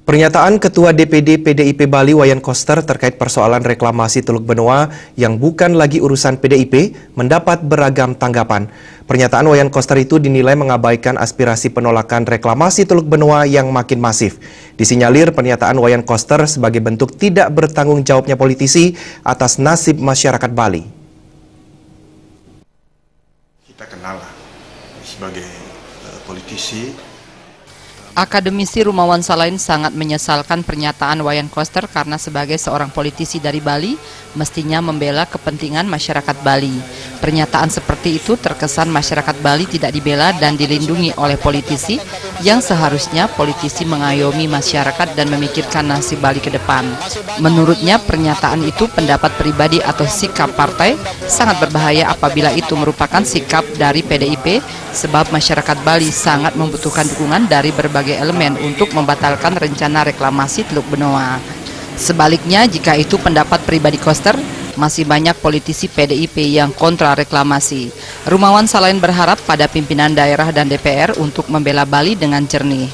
Pernyataan Ketua DPD PDIP Bali Wayan Koster terkait persoalan reklamasi Teluk Benoa yang bukan lagi urusan PDIP mendapat beragam tanggapan. Pernyataan Wayan Koster itu dinilai mengabaikan aspirasi penolakan reklamasi Teluk Benoa yang makin masif. Disinyalir pernyataan Wayan Koster sebagai bentuk tidak bertanggung jawabnya politisi atas nasib masyarakat Bali. Kita kenal sebagai politisi. Akademisi Rumawan Salain sangat menyesalkan pernyataan Wayan Koster karena sebagai seorang politisi dari Bali, mestinya membela kepentingan masyarakat Bali. Pernyataan seperti itu terkesan masyarakat Bali tidak dibela dan dilindungi oleh politisi, yang seharusnya politisi mengayomi masyarakat dan memikirkan nasib Bali ke depan. Menurutnya, pernyataan itu pendapat pribadi atau sikap partai sangat berbahaya apabila itu merupakan sikap dari PDIP, sebab masyarakat Bali sangat membutuhkan dukungan dari berbagai elemen untuk membatalkan rencana reklamasi Teluk Benoa. Sebaliknya, jika itu pendapat pribadi Koster, masih banyak politisi PDIP yang kontra reklamasi. Rumawan Salain berharap pada pimpinan daerah dan DPR untuk membela Bali dengan jernih.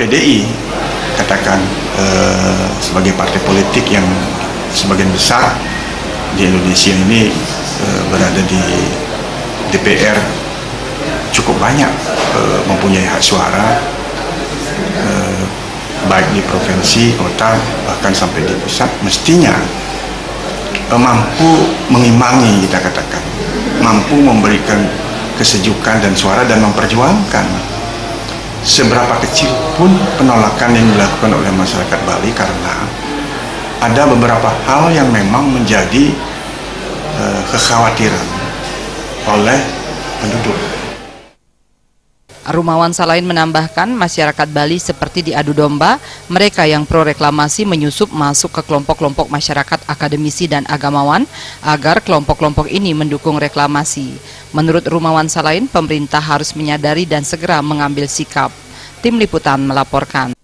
PDI, katakan sebagai partai politik yang sebagian besar di Indonesia ini berada di DPR, cukup banyak mempunyai hak suara, baik di provinsi, kota, bahkan sampai di pusat, mestinya mampu mengimbangi, kita katakan, mampu memberikan kesejukan dan suara dan memperjuangkan seberapa kecil pun penolakan yang dilakukan oleh masyarakat Bali, karena ada beberapa hal yang memang menjadi kekhawatiran oleh penduduk. Rumawan Salain menambahkan masyarakat Bali seperti diadu domba, mereka yang pro reklamasi menyusup masuk ke kelompok-kelompok masyarakat akademisi dan agamawan agar kelompok-kelompok ini mendukung reklamasi. Menurut Rumawan Salain, pemerintah harus menyadari dan segera mengambil sikap. Tim Liputan melaporkan.